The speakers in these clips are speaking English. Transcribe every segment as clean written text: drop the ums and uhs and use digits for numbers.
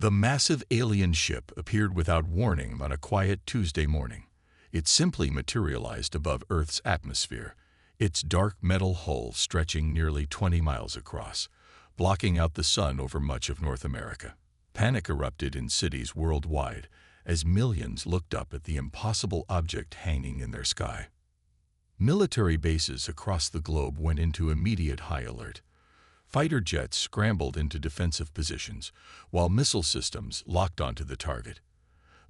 The massive alien ship appeared without warning on a quiet Tuesday morning. It simply materialized above Earth's atmosphere, its dark metal hull stretching nearly 20 miles across, blocking out the sun over much of North America. Panic erupted in cities worldwide as millions looked up at the impossible object hanging in their sky. Military bases across the globe went into immediate high alert. Fighter jets scrambled into defensive positions, while missile systems locked onto the target.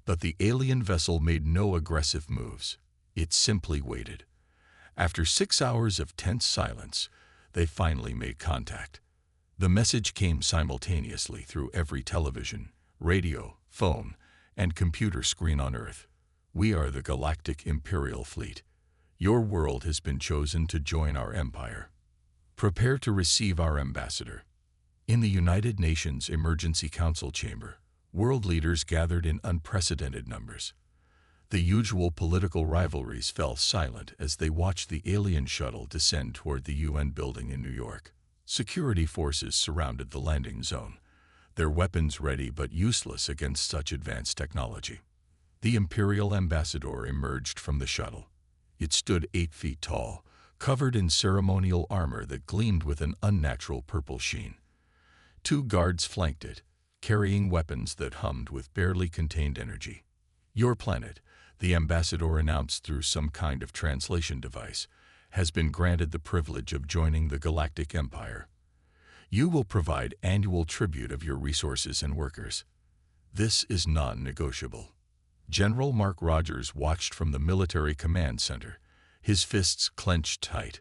But the alien vessel made no aggressive moves. It simply waited. After 6 hours of tense silence, they finally made contact. The message came simultaneously through every television, radio, phone, and computer screen on Earth. We are the Galactic Imperial Fleet. Your world has been chosen to join our empire. Prepare to receive our ambassador. In the United Nations Emergency Council chamber, world leaders gathered in unprecedented numbers. The usual political rivalries fell silent as they watched the alien shuttle descend toward the UN building in New York. Security forces surrounded the landing zone, their weapons ready but useless against such advanced technology. The Imperial ambassador emerged from the shuttle. It stood 8 feet tall, covered in ceremonial armor that gleamed with an unnatural purple sheen. 2 guards flanked it, carrying weapons that hummed with barely contained energy. Your planet, the ambassador announced through some kind of translation device, has been granted the privilege of joining the Galactic Empire. You will provide annual tribute of your resources and workers. This is non-negotiable. General Mark Rogers watched from the military command center, his fists clenched tight.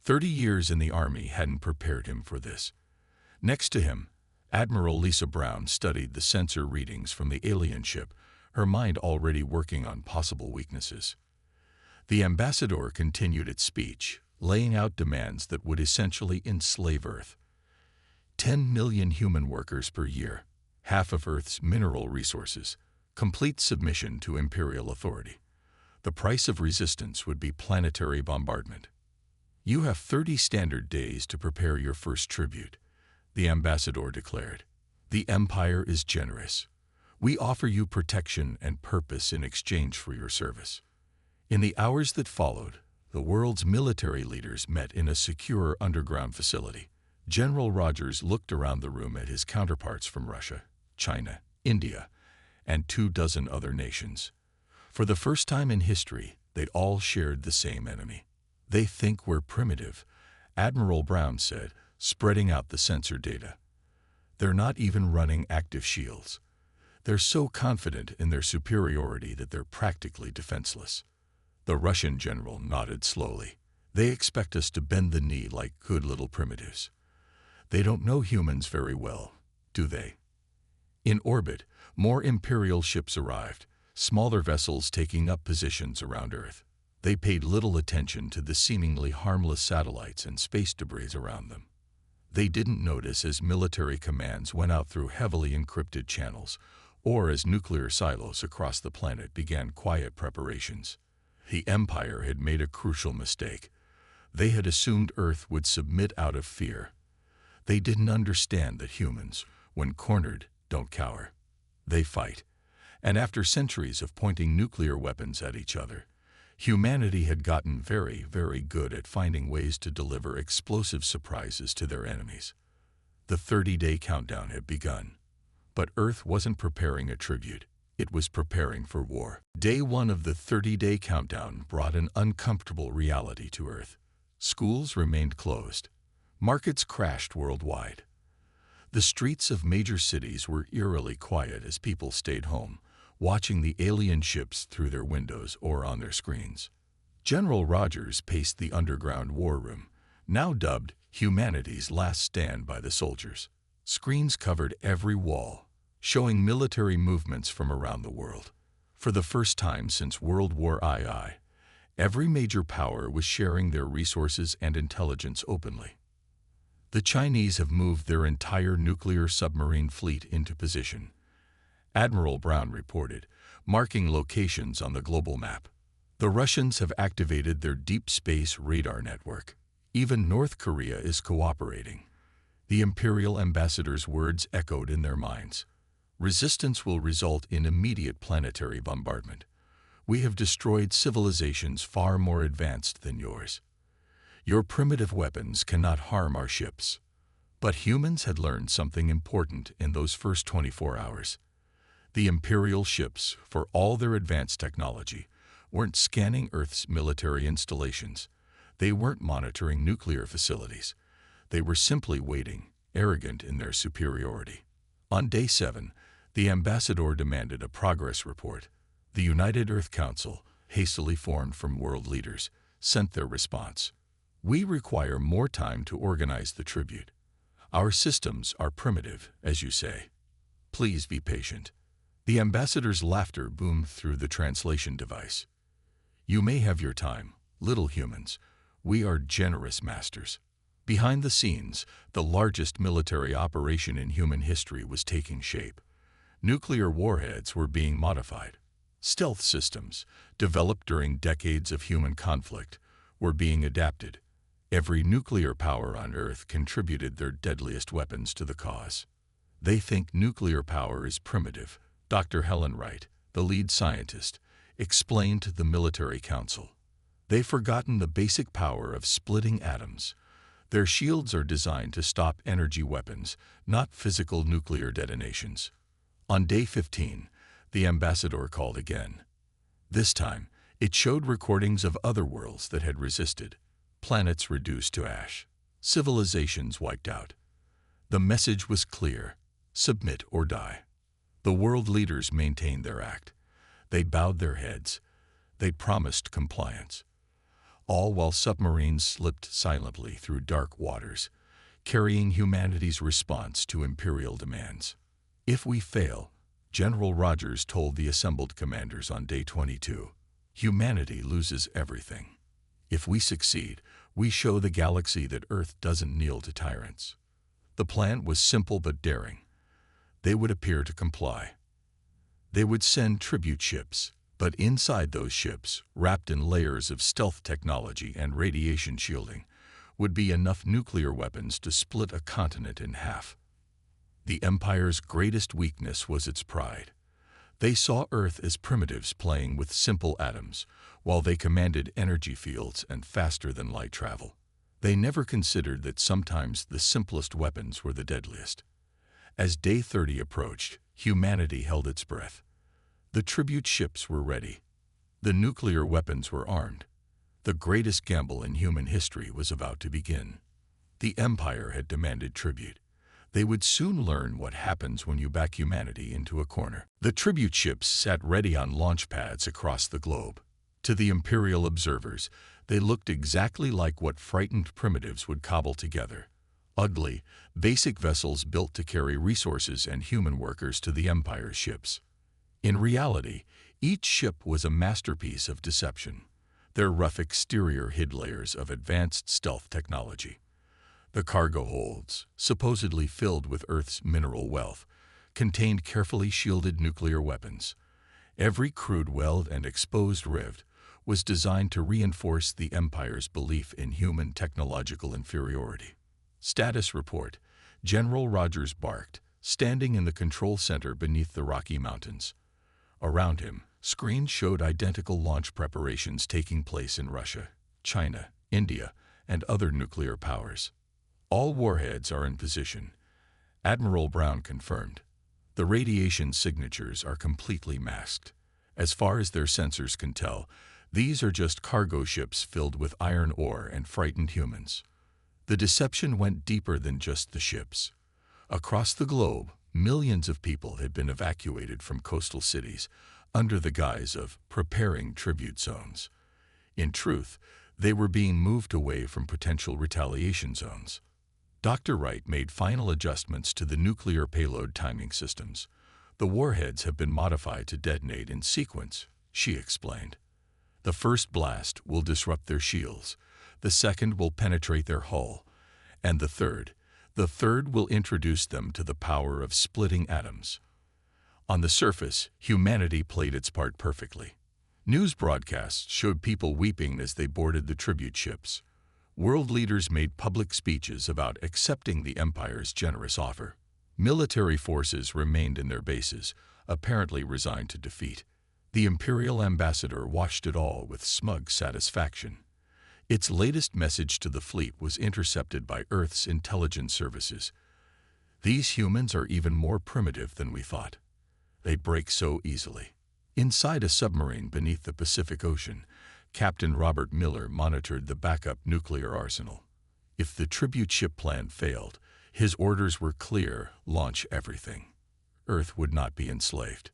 30 years in the Army hadn't prepared him for this. Next to him, Admiral Lisa Brown studied the sensor readings from the alien ship, her mind already working on possible weaknesses. The ambassador continued its speech, laying out demands that would essentially enslave Earth. 10 million human workers per year, half of Earth's mineral resources, complete submission to Imperial authority. The price of resistance would be planetary bombardment. You have 30 standard days to prepare your first tribute, the ambassador declared. The Empire is generous. We offer you protection and purpose in exchange for your service. In the hours that followed, the world's military leaders met in a secure underground facility. General Rogers looked around the room at his counterparts from Russia, China, India, and 24 other nations. For the first time in history, they'd all shared the same enemy. They think we're primitive, Admiral Brown said, spreading out the sensor data. They're not even running active shields. They're so confident in their superiority that they're practically defenseless. The Russian general nodded slowly. They expect us to bend the knee like good little primitives. They don't know humans very well, do they? In orbit, more Imperial ships arrived, smaller vessels taking up positions around Earth. They paid little attention to the seemingly harmless satellites and space debris around them. They didn't notice as military commands went out through heavily encrypted channels, or as nuclear silos across the planet began quiet preparations. The Empire had made a crucial mistake. They had assumed Earth would submit out of fear. They didn't understand that humans, when cornered, don't cower. They fight. And after centuries of pointing nuclear weapons at each other, humanity had gotten very, very good at finding ways to deliver explosive surprises to their enemies. The 30-day countdown had begun. But Earth wasn't preparing a tribute. It was preparing for war. Day 1 of the 30-day countdown brought an uncomfortable reality to Earth. Schools remained closed. Markets crashed worldwide. The streets of major cities were eerily quiet as people stayed home, watching the alien ships through their windows or on their screens. General Rogers paced the underground war room, now dubbed humanity's last stand by the soldiers. Screens covered every wall, showing military movements from around the world. For the first time since World War II, every major power was sharing their resources and intelligence openly. The Chinese have moved their entire nuclear submarine fleet into position, Admiral Brown reported, marking locations on the global map. The Russians have activated their deep space radar network. Even North Korea is cooperating. The Imperial ambassador's words echoed in their minds. Resistance will result in immediate planetary bombardment. We have destroyed civilizations far more advanced than yours. Your primitive weapons cannot harm our ships. But humans had learned something important in those first 24 hours. The Imperial ships, for all their advanced technology, weren't scanning Earth's military installations. They weren't monitoring nuclear facilities. They were simply waiting, arrogant in their superiority. On day 7, the ambassador demanded a progress report. The United Earth Council, hastily formed from world leaders, sent their response. We require more time to organize the tribute. Our systems are primitive, as you say. Please be patient. The ambassador's laughter boomed through the translation device. You may have your time, little humans. We are generous masters. Behind the scenes, the largest military operation in human history was taking shape. Nuclear warheads were being modified. Stealth systems, developed during decades of human conflict, were being adapted. Every nuclear power on Earth contributed their deadliest weapons to the cause. They think nuclear power is primitive, Dr. Helen Wright, the lead scientist, explained to the military council. They've forgotten the basic power of splitting atoms. Their shields are designed to stop energy weapons, not physical nuclear detonations. On day 15, the ambassador called again. This time, it showed recordings of other worlds that had resisted. Planets reduced to ash. Civilizations wiped out. The message was clear: submit or die. The world leaders maintained their act. They bowed their heads. They promised compliance. All while submarines slipped silently through dark waters, carrying humanity's response to Imperial demands. If we fail, General Rogers told the assembled commanders on day 22, humanity loses everything. If we succeed, we show the galaxy that Earth doesn't kneel to tyrants. The plan was simple but daring. They would appear to comply. They would send tribute ships, but inside those ships, wrapped in layers of stealth technology and radiation shielding, would be enough nuclear weapons to split a continent in half. The Empire's greatest weakness was its pride. They saw Earth as primitives playing with simple atoms, while they commanded energy fields and faster-than-light travel. They never considered that sometimes the simplest weapons were the deadliest. As day 30 approached, humanity held its breath. The tribute ships were ready. The nuclear weapons were armed. The greatest gamble in human history was about to begin. The Empire had demanded tribute. They would soon learn what happens when you back humanity into a corner. The tribute ships sat ready on launch pads across the globe. To the Imperial observers, they looked exactly like what frightened primitives would cobble together. Ugly, basic vessels built to carry resources and human workers to the Empire's ships. In reality, each ship was a masterpiece of deception. Their rough exterior hid layers of advanced stealth technology. The cargo holds, supposedly filled with Earth's mineral wealth, contained carefully shielded nuclear weapons. Every crude weld and exposed rivet was designed to reinforce the Empire's belief in human technological inferiority. Status report: General Rogers barked, standing in the control center beneath the Rocky Mountains. Around him, screens showed identical launch preparations taking place in Russia, China, India, and other nuclear powers. All warheads are in position. Admiral Brown confirmed. The radiation signatures are completely masked. As far as their sensors can tell, these are just cargo ships filled with iron ore and frightened humans. The deception went deeper than just the ships. Across the globe, millions of people had been evacuated from coastal cities under the guise of preparing tribute zones. In truth, they were being moved away from potential retaliation zones. Dr. Wright made final adjustments to the nuclear payload timing systems. The warheads have been modified to detonate in sequence, she explained. The first blast will disrupt their shields, the second will penetrate their hull, and the third will introduce them to the power of splitting atoms. On the surface, humanity played its part perfectly. News broadcasts showed people weeping as they boarded the tribute ships. World leaders made public speeches about accepting the Empire's generous offer. Military forces remained in their bases, apparently resigned to defeat. The Imperial ambassador watched it all with smug satisfaction. Its latest message to the fleet was intercepted by Earth's intelligence services. "These humans are even more primitive than we thought. They break so easily." Inside a submarine beneath the Pacific Ocean, Captain Robert Miller monitored the backup nuclear arsenal. If the tribute ship plan failed, his orders were clear: launch everything. Earth would not be enslaved.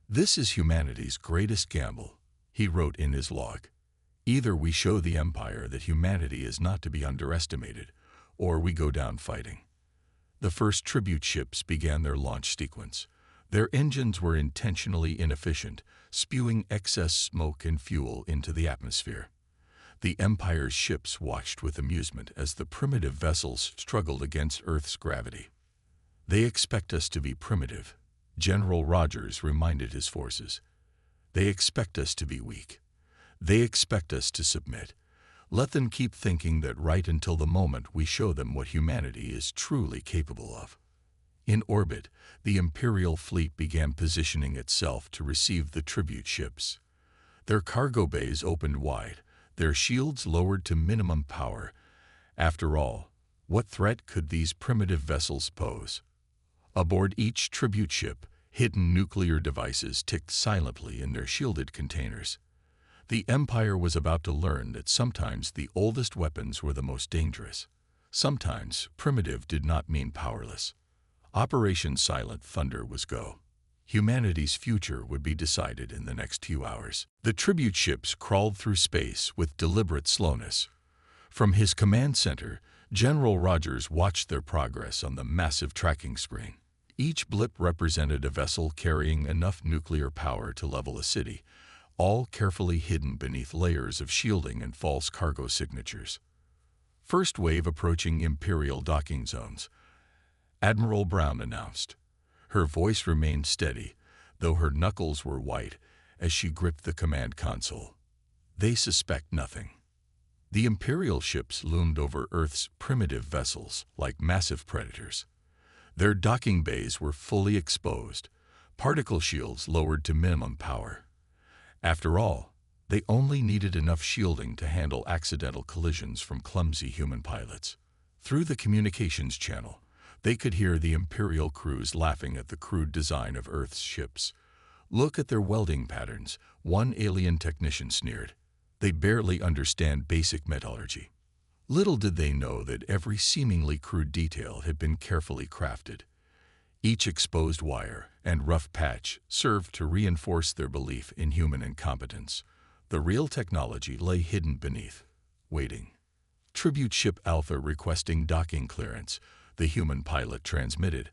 "This is humanity's greatest gamble," he wrote in his log. "Either we show the Empire that humanity is not to be underestimated, or we go down fighting." The first tribute ships began their launch sequence. Their engines were intentionally inefficient, spewing excess smoke and fuel into the atmosphere. The Empire's ships watched with amusement as the primitive vessels struggled against Earth's gravity. "They expect us to be primitive," General Rogers reminded his forces. "They expect us to be weak. They expect us to submit. Let them keep thinking that right until the moment we show them what humanity is truly capable of." In orbit, the Imperial fleet began positioning itself to receive the tribute ships. Their cargo bays opened wide, their shields lowered to minimum power. After all, what threat could these primitive vessels pose? Aboard each tribute ship, hidden nuclear devices ticked silently in their shielded containers. The Empire was about to learn that sometimes the oldest weapons were the most dangerous. Sometimes primitive did not mean powerless. Operation Silent Thunder was go. Humanity's future would be decided in the next few hours. The tribute ships crawled through space with deliberate slowness. From his command center, General Rogers watched their progress on the massive tracking screen. Each blip represented a vessel carrying enough nuclear power to level a city, all carefully hidden beneath layers of shielding and false cargo signatures. First wave approaching Imperial docking zones, Admiral Brown announced. Her voice remained steady, though her knuckles were white as she gripped the command console. "They suspect nothing." The Imperial ships loomed over Earth's primitive vessels like massive predators. Their docking bays were fully exposed, particle shields lowered to minimum power. After all, they only needed enough shielding to handle accidental collisions from clumsy human pilots. Through the communications channel, they could hear the Imperial crews laughing at the crude design of Earth's ships. "Look at their welding patterns," one alien technician sneered. "They barely understand basic metallurgy." Little did they know that every seemingly crude detail had been carefully crafted. Each exposed wire and rough patch served to reinforce their belief in human incompetence. The real technology lay hidden beneath, waiting. "Tribute ship Alpha requesting docking clearance," the human pilot transmitted,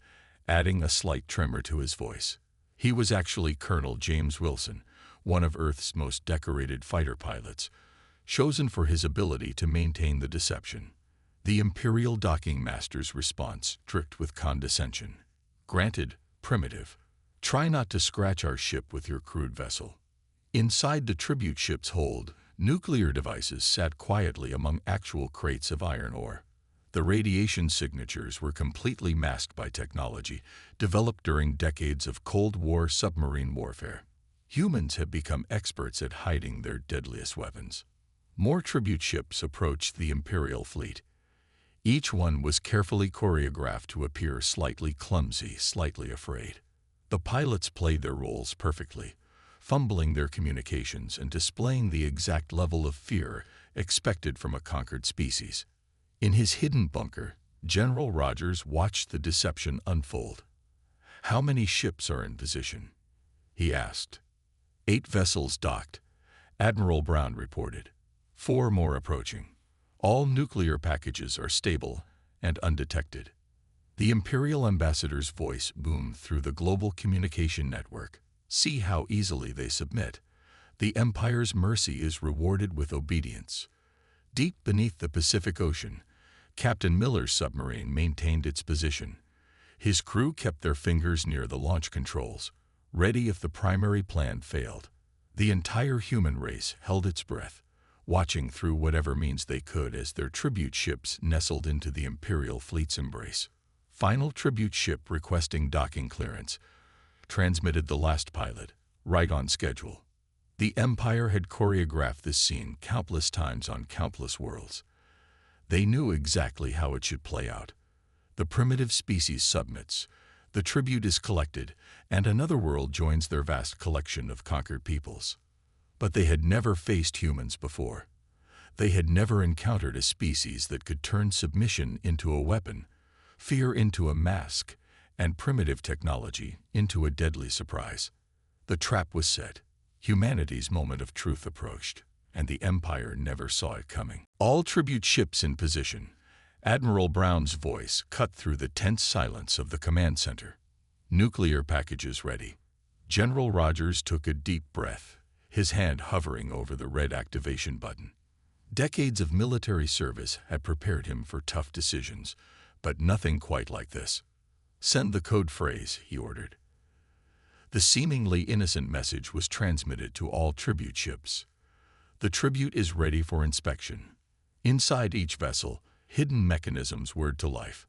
adding a slight tremor to his voice. He was actually Colonel James Wilson, one of Earth's most decorated fighter pilots, chosen for his ability to maintain the deception. The Imperial docking master's response dripped with condescension. "Granted, primitive. Try not to scratch our ship with your crude vessel." Inside the tribute ship's hold, nuclear devices sat quietly among actual crates of iron ore. The radiation signatures were completely masked by technology developed during decades of Cold War submarine warfare. Humans have become experts at hiding their deadliest weapons. More tribute ships approached the Imperial fleet. Each one was carefully choreographed to appear slightly clumsy, slightly afraid. The pilots played their roles perfectly, fumbling their communications and displaying the exact level of fear expected from a conquered species. In his hidden bunker, General Rogers watched the deception unfold. "How many ships are in position?" he asked. 8 vessels docked," Admiral Brown reported. 4 more approaching. "All nuclear packages are stable and undetected." The Imperial ambassador's voice boomed through the global communication network. "See how easily they submit. The Empire's mercy is rewarded with obedience." Deep beneath the Pacific Ocean, Captain Miller's submarine maintained its position. His crew kept their fingers near the launch controls, ready if the primary plan failed. The entire human race held its breath, watching through whatever means they could as their tribute ships nestled into the Imperial fleet's embrace. final tribute ship requesting docking clearance, transmitted the last pilot, right on schedule. The Empire had choreographed this scene countless times on countless worlds. They knew exactly how it should play out. The primitive species submits, the tribute is collected, and another world joins their vast collection of conquered peoples. But they had never faced humans before. They had never encountered a species that could turn submission into a weapon, fear into a mask, and primitive technology into a deadly surprise. The trap was set. Humanity's moment of truth approached, and the Empire never saw it coming. All tribute ships in position. Admiral Brown's voice cut through the tense silence of the command center. Nuclear packages ready. General Rogers took a deep breath, his hand hovering over the red activation button. Decades of military service had prepared him for tough decisions, but nothing quite like this. "Send the code phrase," he ordered. The seemingly innocent message was transmitted to all tribute ships. The tribute is ready for inspection. Inside each vessel, hidden mechanisms whirred to life.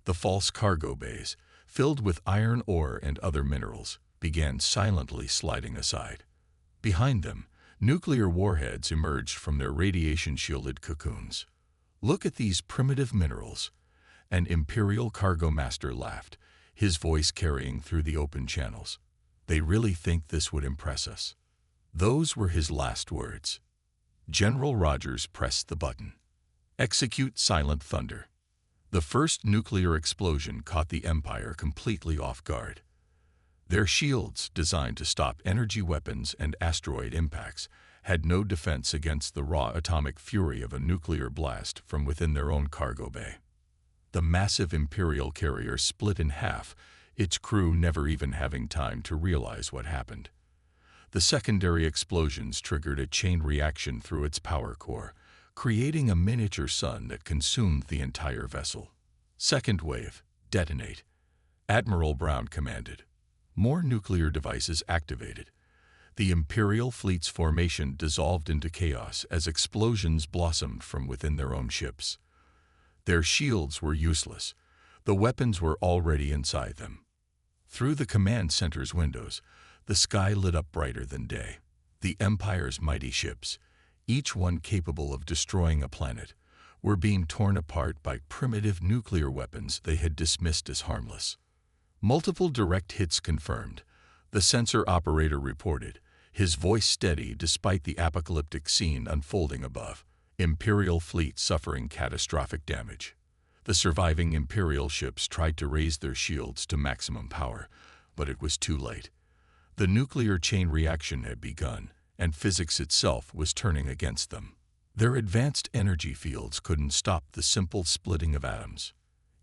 The false cargo bays, filled with iron ore and other minerals, began silently sliding aside. Behind them, nuclear warheads emerged from their radiation-shielded cocoons. "Look at these primitive minerals." An Imperial cargo master laughed, his voice carrying through the open channels. "They really think this would impress us." Those were his last words. General Rogers pressed the button. Execute Silent Thunder. The first nuclear explosion caught the Empire completely off guard. Their shields, designed to stop energy weapons and asteroid impacts, had no defense against the raw atomic fury of a nuclear blast from within their own cargo bay. The massive Imperial carrier split in half, its crew never even having time to realize what happened. The secondary explosions triggered a chain reaction through its power core, creating a miniature sun that consumed the entire vessel. "Second wave, detonate," Admiral Brown commanded. More nuclear devices activated. The Imperial fleet's formation dissolved into chaos as explosions blossomed from within their own ships. Their shields were useless. The weapons were already inside them. Through the command center's windows, the sky lit up brighter than day. The Empire's mighty ships, each one capable of destroying a planet, were being torn apart by primitive nuclear weapons they had dismissed as harmless. Multiple direct hits confirmed, the sensor operator reported, his voice steady despite the apocalyptic scene unfolding above. Imperial fleet suffering catastrophic damage. The surviving Imperial ships tried to raise their shields to maximum power, but it was too late. The nuclear chain reaction had begun, and physics itself was turning against them. Their advanced energy fields couldn't stop the simple splitting of atoms.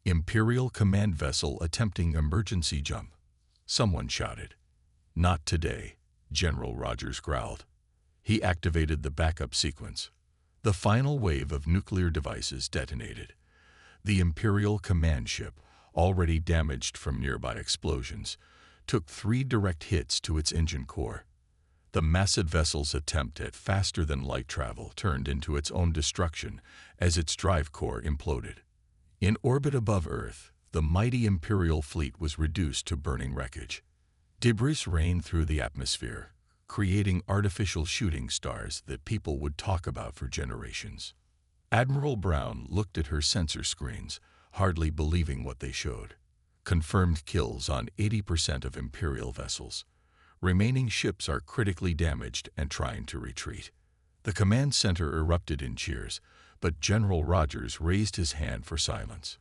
"Imperial command vessel attempting emergency jump," someone shouted. "Not today," General Rogers growled. He activated the backup sequence. The final wave of nuclear devices detonated. The Imperial command ship, already damaged from nearby explosions, took 3 direct hits to its engine core. The massive vessel's attempt at faster-than-light travel turned into its own destruction as its drive core imploded. In orbit above Earth, the mighty Imperial fleet was reduced to burning wreckage. Debris rained through the atmosphere, creating artificial shooting stars that people would talk about for generations. Admiral Brown looked at her sensor screens, hardly believing what they showed. Confirmed kills on 80% of Imperial vessels. Remaining ships are critically damaged and trying to retreat. The command center erupted in cheers, but General Rogers raised his hand for silence.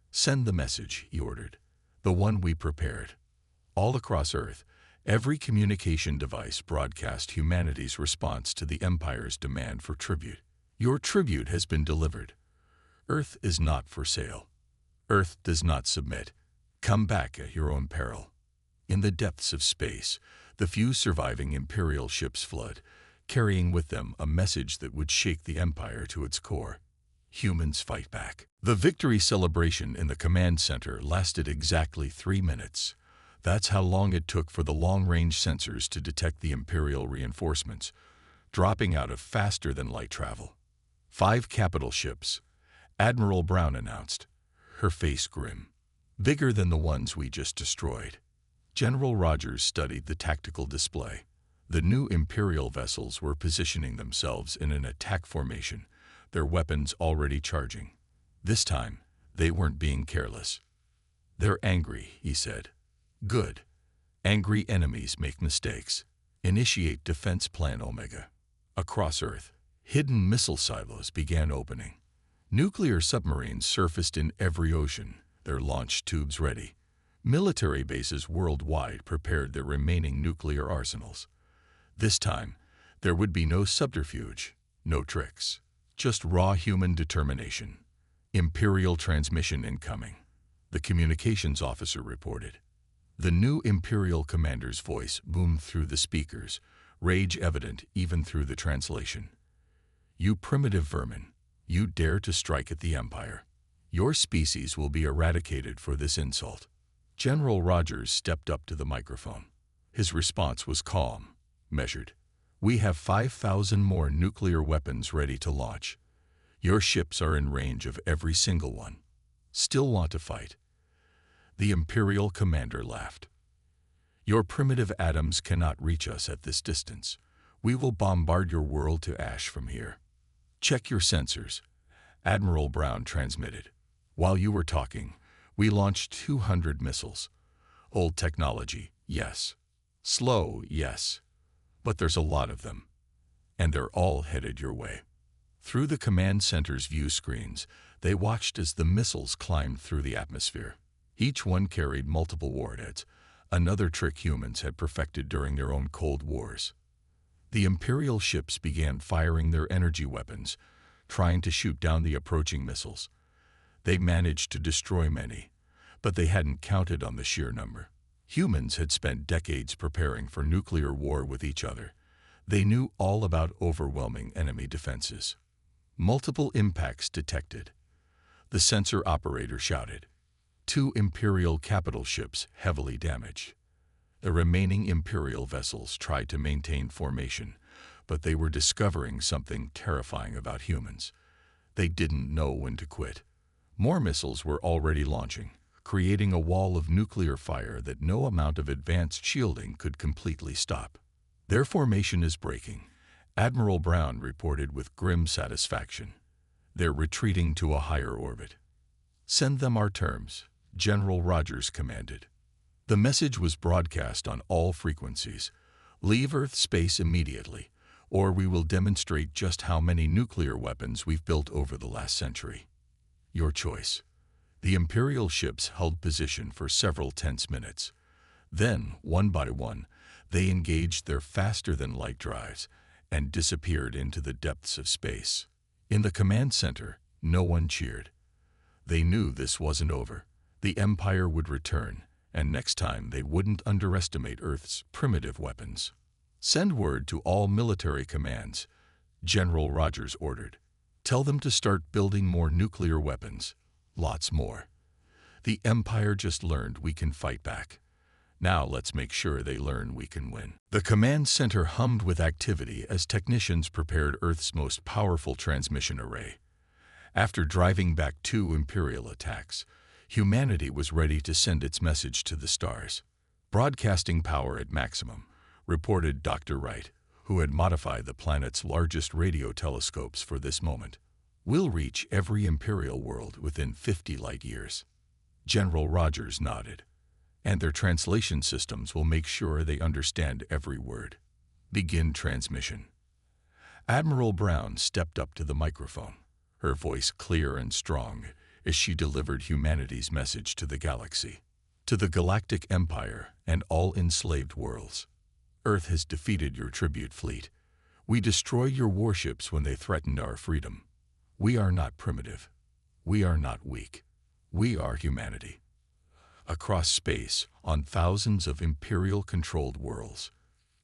"Send the message," he ordered. "The one we prepared." All across Earth, every communication device broadcast humanity's response to the Empire's demand for tribute. "Your tribute has been delivered. Earth is not for sale. Earth does not submit. Come back at your own peril." In the depths of space, the few surviving Imperial ships flood, carrying with them a message that would shake the Empire to its core. Humans fight back. The victory celebration in the command center lasted exactly 3 minutes. That's how long it took for the long-range sensors to detect the Imperial reinforcements, dropping out of faster-than-light travel. 5 capital ships, Admiral Brown announced, her face grim. bigger than the ones we just destroyed. General Rogers studied the tactical display. The new Imperial vessels were positioning themselves in an attack formation, their weapons already charging. This time, they weren't being careless. "They're angry," he said. "Good. Angry enemies make mistakes. Initiate Defense Plan Omega." Across Earth, hidden missile silos began opening. Nuclear submarines surfaced in every ocean, their launch tubes ready. Military bases worldwide prepared their remaining nuclear arsenals. This time, there would be no subterfuge, no tricks, just raw human determination. "Imperial transmission incoming," the communications officer reported. The new Imperial commander's voice boomed through the speakers, rage evident even through the translation. "You primitive vermin, you dare to strike at the Empire. Your species will be eradicated for this insult." General Rogers stepped up to the microphone. His response was calm, measured. "We have 5,000 more nuclear weapons ready to launch. Your ships are in range of every single one. Still want to fight?" The Imperial commander laughed. "Your primitive atoms cannot reach us at this distance. We will bombard your world to ash from here." "Check your sensors," Admiral Brown transmitted. "While you were talking, we launched 200 missiles. Old technology, yes. Slow, yes. But there's a lot of them. And they're all headed your way." Through the command center's view screens, they watched as the missiles climbed through the atmosphere. Each one carried multiple warheads, another trick humans had perfected during their own Cold Wars. The Imperial ships began firing their energy weapons, trying to shoot down the approaching missiles. They managed to destroy many, but they hadn't counted on the sheer number. Humans had spent decades preparing for nuclear war with each other. They knew all about overwhelming enemy defenses. Multiple impacts detected. The sensor operator shouted. 2 Imperial capital ships heavily damaged. The remaining Imperial vessels tried to maintain formation, but they were discovering something terrifying about humans. They didn't know when to quit. More missiles were already launching, creating a wall of nuclear fire that no amount of advanced shielding could completely stop. "Their formation is breaking," Admiral Brown reported with grim satisfaction. "They're retreating to a higher orbit." "Send them our terms," General Rogers commanded. The message was broadcast on all frequencies. "Leave Earth space immediately, or we will demonstrate just how many nuclear weapons we've built over the last century. Your choice." The Imperial ships held position for several tense minutes. Then, one by one, they engaged their faster-than-light drives and disappeared into the depths of space. In the command center, no one cheered. They knew this wasn't over. The Empire would return, and next time they wouldn't underestimate Earth's primitive weapons. "Send word to all military commands," General Rogers ordered. "Tell them to start building more nuclear weapons. Lots more. The Empire just learned we can fight back. Now let's make sure they learn we can win." The command center hummed with activity as technicians prepared Earth's most powerful transmission array. After driving back 2 Imperial attacks, humanity was ready to send its message to the stars. "Broadcasting power at maximum," reported Dr. Wright, who had modified the planet's largest radio telescopes for this moment. "We'll reach every Imperial world within 50 light years." General Rogers nodded. "And their translation systems will make sure they understand every word. Begin transmission." Admiral Brown stepped up to the microphone, her voice clear and strong as she delivered humanity's message to the galaxy. "To the Galactic Empire and all enslaved worlds. Earth has defeated your tribute fleet. We destroyed your warships when they threatened our freedom. We are not primitive. We are not weak. We are humanity." Across space, on thousands of Imperial-controlled worlds,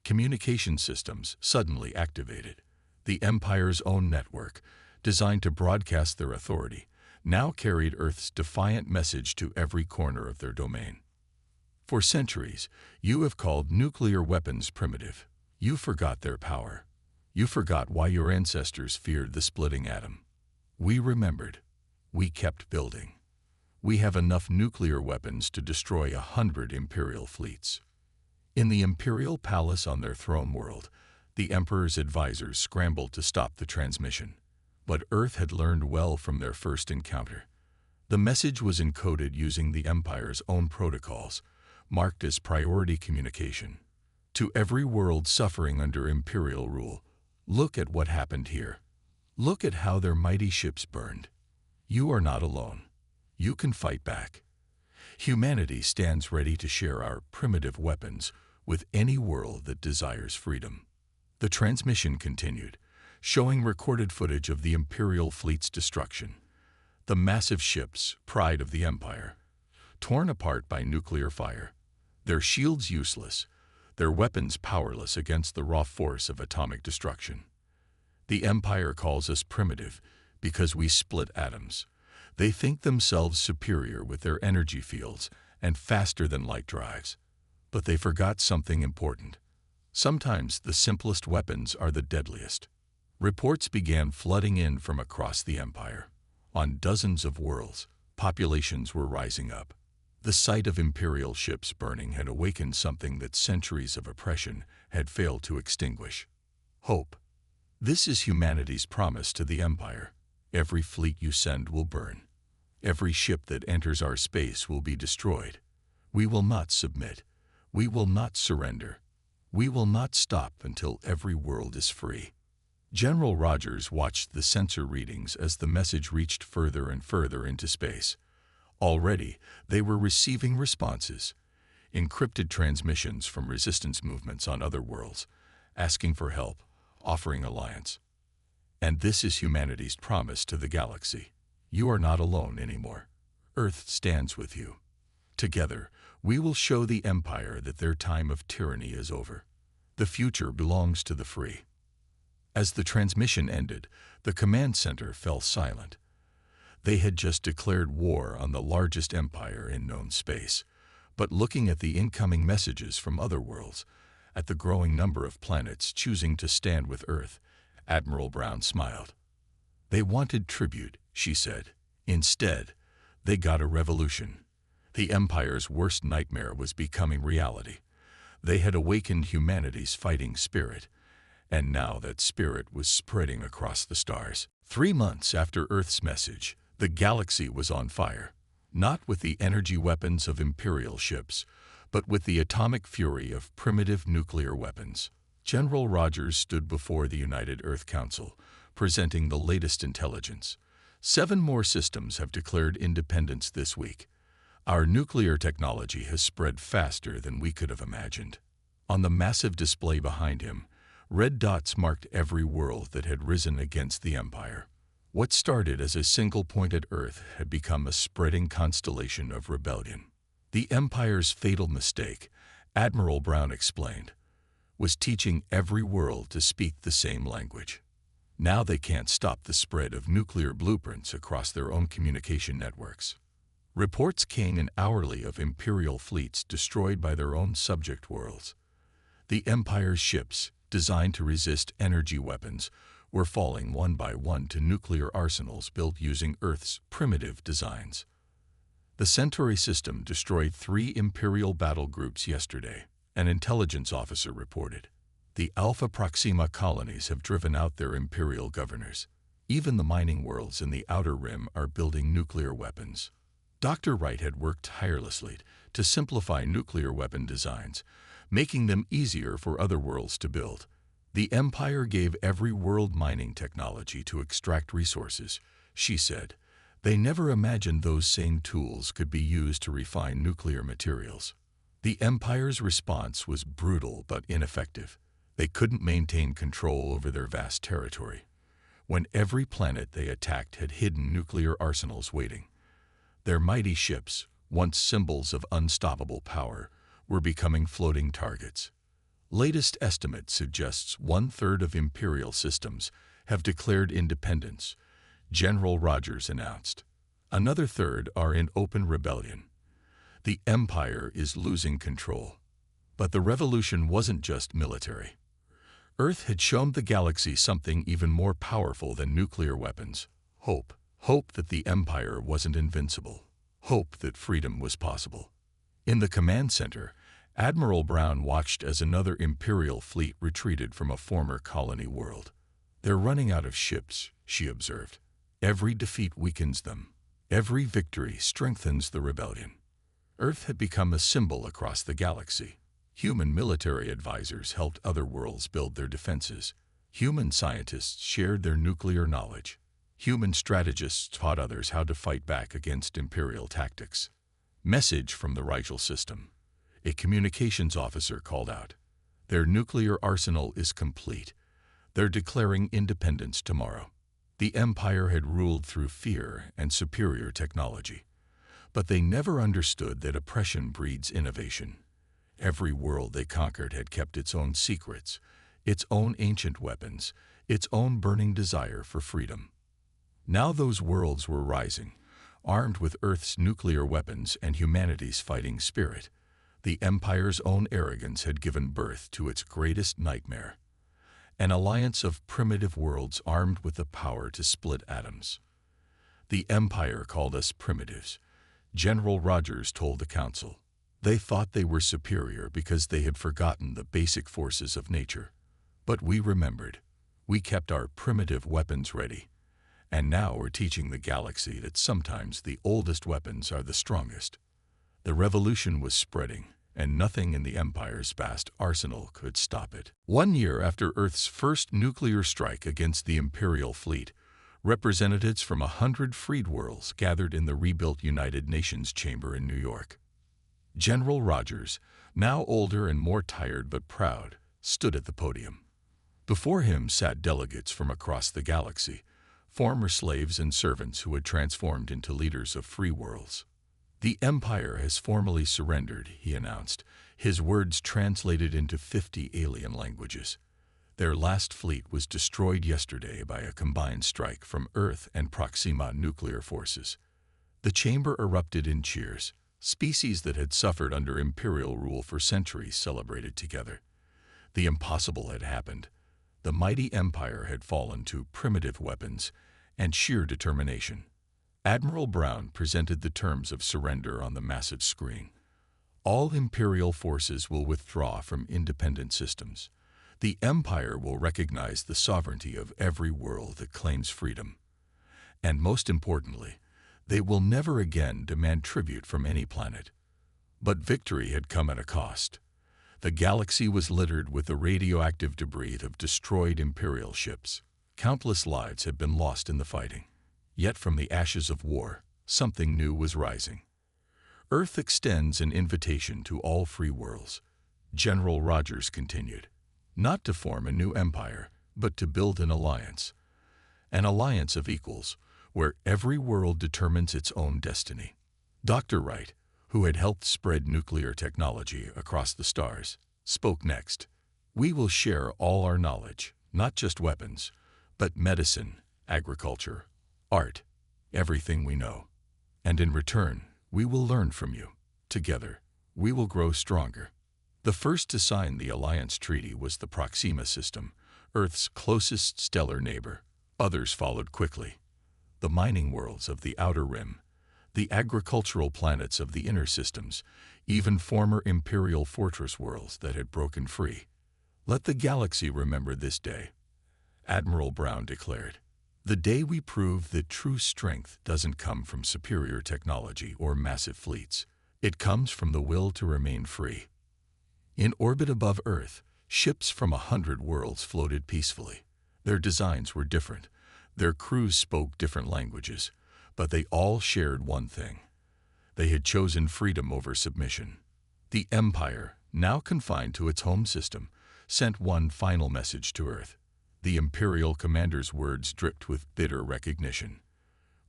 communication systems suddenly activated. The Empire's own network, designed to broadcast their authority, now carried Earth's defiant message to every corner of their domain. "For centuries, you have called nuclear weapons primitive. You forgot their power. You forgot why your ancestors feared the splitting atom. We remembered. We kept building. We have enough nuclear weapons to destroy 100 Imperial fleets. In the Imperial palace on their throne world, the Emperor's advisors scrambled to stop the transmission. But Earth had learned well from their first encounter. The message was encoded using the Empire's own protocols, marked as priority communication. To every world suffering under Imperial rule, look at what happened here. Look at how their mighty ships burned. You are not alone. You can fight back. Humanity stands ready to share our primitive weapons with any world that desires freedom. The transmission continued, showing recorded footage of the Imperial fleet's destruction. The massive ships, pride of the Empire, torn apart by nuclear fire, their shields useless, their weapons powerless against the raw force of atomic destruction. The Empire calls us primitive because we split atoms. They think themselves superior with their energy fields and faster than light drives. But they forgot something important. Sometimes the simplest weapons are the deadliest. Reports began flooding in from across the Empire. On dozens of worlds, populations were rising up. The sight of Imperial ships burning had awakened something that centuries of oppression had failed to extinguish. Hope. This is humanity's promise to the Empire. Every fleet you send will burn. Every ship that enters our space will be destroyed. We will not submit. We will not surrender. We will not stop until every world is free. General Rogers watched the sensor readings as the message reached further and further into space. Already, they were receiving responses, encrypted transmissions from resistance movements on other worlds, asking for help, offering alliance. And this is humanity's promise to the galaxy. You are not alone anymore. Earth stands with you. Together, we will show the Empire that their time of tyranny is over. The future belongs to the free. As the transmission ended, the command center fell silent. They had just declared war on the largest empire in known space, but looking at the incoming messages from other worlds, at the growing number of planets choosing to stand with Earth, Admiral Brown smiled. They wanted tribute, she said. Instead, they got a revolution. The Empire's worst nightmare was becoming reality. They had awakened humanity's fighting spirit, and now that spirit was spreading across the stars. 3 months after Earth's message, the galaxy was on fire, not with the energy weapons of Imperial ships, but with the atomic fury of primitive nuclear weapons. General Rogers stood before the United Earth Council, presenting the latest intelligence. 7 more systems have declared independence this week. Our nuclear technology has spread faster than we could have imagined. On the massive display behind him, red dots marked every world that had risen against the Empire. What started as a single-pointed Earth had become a spreading constellation of rebellion. The Empire's fatal mistake, Admiral Brown explained, was teaching every world to speak the same language. Now they can't stop the spread of nuclear blueprints across their own communication networks. Reports came in hourly of Imperial fleets destroyed by their own subject worlds. The Empire's ships, designed to resist energy weapons, were falling one by one to nuclear arsenals built using Earth's primitive designs. The Centauri system destroyed 3 Imperial battle groups yesterday, an intelligence officer reported. The Alpha Proxima colonies have driven out their Imperial governors. Even the mining worlds in the Outer Rim are building nuclear weapons. Dr. Wright had worked tirelessly to simplify nuclear weapon designs, making them easier for other worlds to build. The Empire gave every world mining technology to extract resources, she said. They never imagined those same tools could be used to refine nuclear materials. The Empire's response was brutal but ineffective. They couldn't maintain control over their vast territory, when every planet they attacked had hidden nuclear arsenals waiting. Their mighty ships, once symbols of unstoppable power, were becoming floating targets. Latest estimate suggests 1/3 of Imperial systems have declared independence, General Rogers announced. Another third are in open rebellion. The Empire is losing control. But the revolution wasn't just military. Earth had shown the galaxy something even more powerful than nuclear weapons. Hope. Hope that the Empire wasn't invincible. hope that freedom was possible. In the command center, Admiral Brown watched as another Imperial fleet retreated from a former colony world. "They're running out of ships," she observed. "Every defeat weakens them. Every victory strengthens the rebellion." Earth had become a symbol across the galaxy. Human military advisors helped other worlds build their defenses. Human scientists shared their nuclear knowledge. Human strategists taught others how to fight back against Imperial tactics. Message from the Rigel system. A communications officer called out. "Their nuclear arsenal is complete. They're declaring independence tomorrow." The Empire had ruled through fear and superior technology. But they never understood that oppression breeds innovation. Every world they conquered had kept its own secrets, its own ancient weapons, its own burning desire for freedom. Now those worlds were rising, armed with Earth's nuclear weapons and humanity's fighting spirit. The Empire's own arrogance had given birth to its greatest nightmare. An alliance of primitive worlds armed with the power to split atoms. "The Empire called us primitives," General Rogers told the Council. "They thought they were superior because they had forgotten the basic forces of nature. But we remembered. We kept our primitive weapons ready. And now we're teaching the galaxy that sometimes the oldest weapons are the strongest." The revolution was spreading, and nothing in the Empire's vast arsenal could stop it. 1 year after Earth's first nuclear strike against the Imperial fleet, representatives from 100 freed worlds gathered in the rebuilt United Nations chamber in New York. General Rogers, now older and more tired but proud, stood at the podium. Before him sat delegates from across the galaxy, former slaves and servants who had transformed into leaders of free worlds. "The Empire has formally surrendered," he announced, his words translated into 50 alien languages. "Their last fleet was destroyed yesterday by a combined strike from Earth and Proxima nuclear forces." The chamber erupted in cheers. Species that had suffered under Imperial rule for centuries celebrated together. The impossible had happened. The mighty Empire had fallen to primitive weapons and sheer determination. Admiral Brown presented the terms of surrender on the massive screen. "All Imperial forces will withdraw from independent systems. The Empire will recognize the sovereignty of every world that claims freedom. And most importantly, they will never again demand tribute from any planet." But victory had come at a cost. The galaxy was littered with the radioactive debris of destroyed Imperial ships. Countless lives had been lost in the fighting. Yet from the ashes of war, something new was rising. "Earth extends an invitation to all free worlds," General Rogers continued. "Not to form a new empire, but to build an alliance. An alliance of equals, where every world determines its own destiny." Dr. Wright, who had helped spread nuclear technology across the stars, spoke next. "We will share all our knowledge, not just weapons, but medicine, agriculture, art, everything we know. And in return, we will learn from you. Together, we will grow stronger." The first to sign the Alliance Treaty was the Proxima system, Earth's closest stellar neighbor. Others followed quickly. The mining worlds of the Outer Rim, the agricultural planets of the inner systems, even former Imperial fortress worlds that had broken free. "Let the galaxy remember this day," Admiral Brown declared. "The day we prove that true strength doesn't come from superior technology or massive fleets. It comes from the will to remain free." In orbit above Earth, ships from 100 worlds floated peacefully. Their designs were different. Their crews spoke different languages, but they all shared one thing. They had chosen freedom over submission. The Empire, now confined to its home system, sent one final message to Earth. The Imperial commander's words dripped with bitter recognition.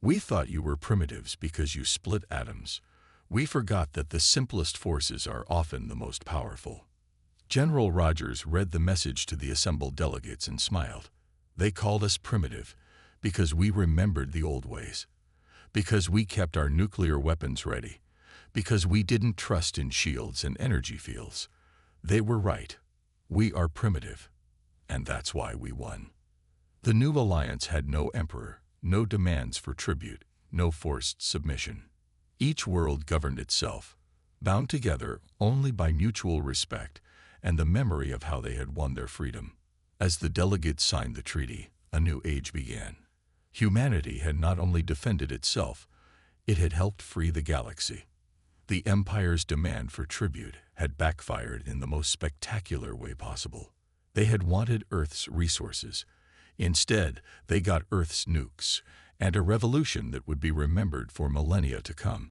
"We thought you were primitives because you split atoms. We forgot that the simplest forces are often the most powerful." General Rogers read the message to the assembled delegates and smiled. "They called us primitive because we remembered the old ways, because we kept our nuclear weapons ready, because we didn't trust in shields and energy fields. They were right. We are primitive, and that's why we won." The new alliance had no emperor, no demands for tribute, no forced submission. Each world governed itself, bound together only by mutual respect and the memory of how they had won their freedom. As the delegates signed the treaty, a new age began. Humanity had not only defended itself, it had helped free the galaxy. The Empire's demand for tribute had backfired in the most spectacular way possible. They had wanted Earth's resources. Instead, they got Earth's nukes and a revolution that would be remembered for millennia to come.